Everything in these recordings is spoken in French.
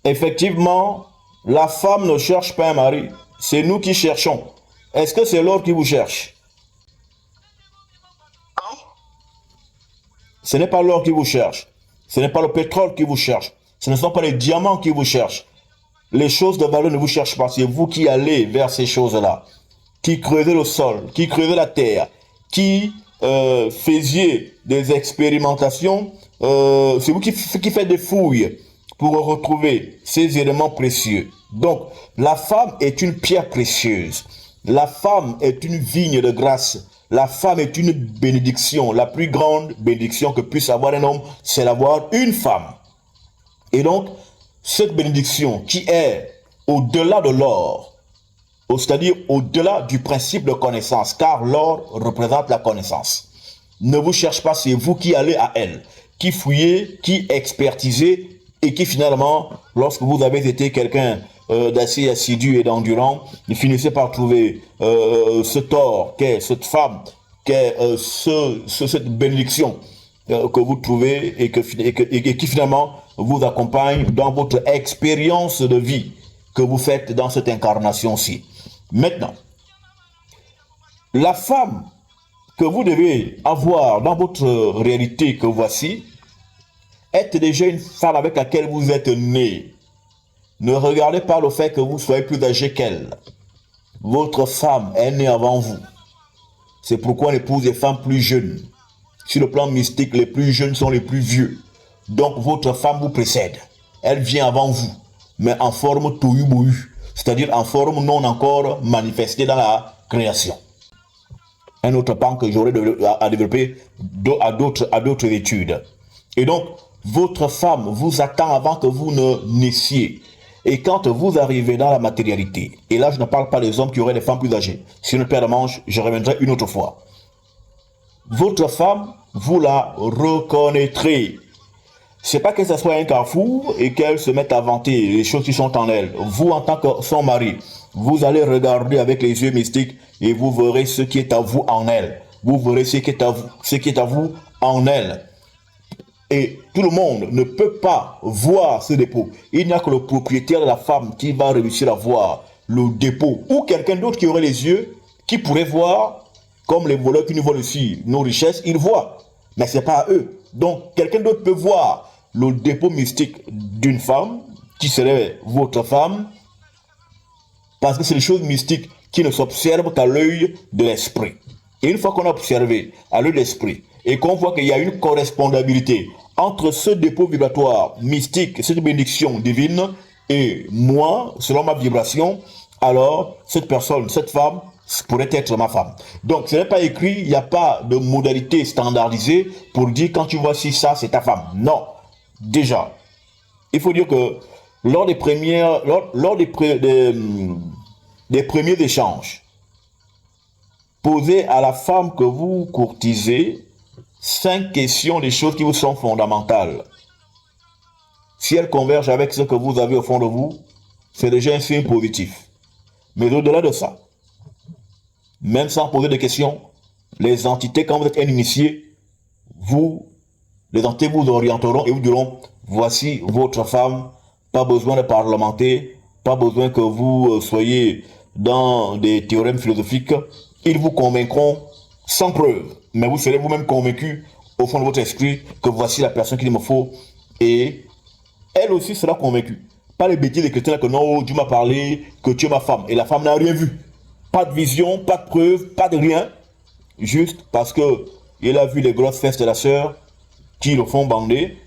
Effectivement, la femme ne cherche pas un mari. C'est nous qui cherchons. Est-ce que c'est l'or qui vous cherche? Hein? Ce n'est pas l'or qui vous cherche. Ce n'est pas le pétrole qui vous cherche. Ce ne sont pas les diamants qui vous cherchent. Les choses de valeur ne vous cherchent pas. C'est vous qui allez vers ces choses-là. Qui creusez le sol, qui creusez la terre, qui faisiez des expérimentations. C'est vous qui faites des fouilles pour retrouver ces éléments précieux. Donc, la femme est une pierre précieuse. La femme est une vigne de grâce. La femme est une bénédiction. La plus grande bénédiction que puisse avoir un homme, c'est d'avoir une femme. Et donc, cette bénédiction qui est au-delà de l'or, c'est-à-dire au-delà du principe de connaissance, car l'or représente la connaissance. Ne vous cherche pas, c'est vous qui allez à elle, qui fouillez, qui expertisez, et qui finalement, lorsque vous avez été quelqu'un d'assez assidu et d'endurant, vous finissez par trouver ce tort qu'est cette femme, qu'est cette bénédiction que vous trouvez et qui finalement vous accompagne dans votre expérience de vie que vous faites dans cette incarnation-ci. Maintenant, la femme que vous devez avoir dans votre réalité que voici est déjà une femme avec laquelle vous êtes né. Ne regardez pas le fait que vous soyez plus âgé qu'elle. Votre femme est née avant vous. C'est pourquoi on épouse des femmes plus jeunes. Sur le plan mystique, les plus jeunes sont les plus vieux. Donc votre femme vous précède. Elle vient avant vous, mais en forme tohu-bohu, c'est-à-dire en forme non encore manifestée dans la création. Un autre pan que j'aurais à développer à d'autres études. Et donc, votre femme vous attend avant que vous ne naissiez. Et quand vous arrivez dans la matérialité, et là je ne parle pas des hommes qui auraient des femmes plus âgées, si une paire de manches, je reviendrai une autre fois. Votre femme, vous la reconnaîtrez. C'est pas que ce soit un carrefour et qu'elle se mette à vanter les choses qui sont en elle. Vous, en tant que son mari, vous allez regarder avec les yeux mystiques et vous verrez ce qui est à vous en elle. Vous verrez ce qui est à vous en elle. Et tout le monde ne peut pas voir ce dépôt. Il n'y a que le propriétaire de la femme qui va réussir à voir le dépôt. Ou quelqu'un d'autre qui aurait les yeux, qui pourrait voir, comme les voleurs qui nous volent aussi nos richesses, ils voient. Mais ce n'est pas à eux. Donc, quelqu'un d'autre peut voir le dépôt mystique d'une femme, qui serait votre femme, parce que c'est des choses mystiques qui ne s'observent qu'à l'œil de l'esprit. Et une fois qu'on a observé à l'œil de l'esprit, et qu'on voit qu'il y a une correspondabilité entre ce dépôt vibratoire mystique, cette bénédiction divine, et moi, selon ma vibration, alors cette personne, cette femme, pourrait être ma femme. Donc, ce n'est pas écrit, il n'y a pas de modalité standardisée pour dire quand tu vois si ça, c'est ta femme. Non. Déjà, il faut dire que lors des premiers échanges, posez à la femme que vous courtisez 5 questions, des choses qui vous sont fondamentales. Si elles convergent avec ce que vous avez au fond de vous, c'est déjà un signe positif. Mais au-delà de ça, même sans poser de questions, les entités, quand vous êtes un initié, les entités vous orienteront et vous diront, voici votre femme, pas besoin de parlementer, pas besoin que vous soyez dans des théorèmes philosophiques, ils vous convaincront sans preuve, mais vous serez vous-même convaincu au fond de votre esprit que voici la personne qu'il me faut, et elle aussi sera convaincue. Pas les bêtises des chrétiens que non, Dieu m'a parlé, que tu es ma femme, et la femme n'a rien vu. Pas de vision, pas de preuve, pas de rien, juste parce que il a vu les grosses fesses de la sœur qui le font bander,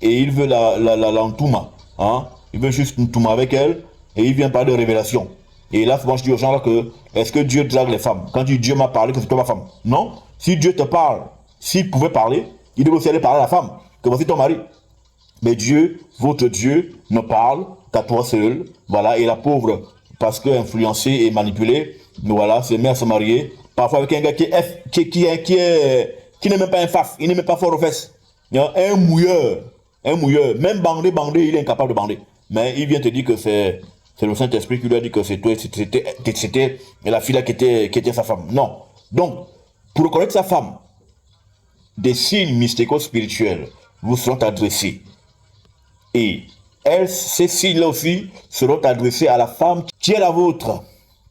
et il veut l'entouma, hein? Il veut juste une touma avec elle, et il vient parler de révélation. Et là, souvent, je dis aux gens là que, est-ce que Dieu drague les femmes? Quand Dieu m'a parlé, que c'est toi ma femme. Non. Si Dieu te parle, s'il pouvait parler, il devait aussi aller parler à la femme, que voici ton mari. Mais Dieu, votre Dieu, ne parle qu'à toi seul. Voilà, et la pauvre, parce que influencée et manipulée, voilà, se met à se marier, parfois avec un gars qui n'est même pas un faf, il n'est même pas fort aux fesses. Un mouilleur, même bandé, il est incapable de bander. Mais il vient te dire que c'est le Saint-Esprit qui lui a dit que c'était la fille là qui était sa femme. Non. Donc, pour reconnaître sa femme, des signes mystico-spirituels vous seront adressés. Et ces signes-là aussi seront adressés à la femme qui est la vôtre.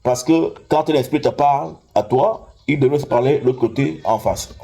Parce que quand l'esprit te parle à toi, il devrait se parler de l'autre côté en face.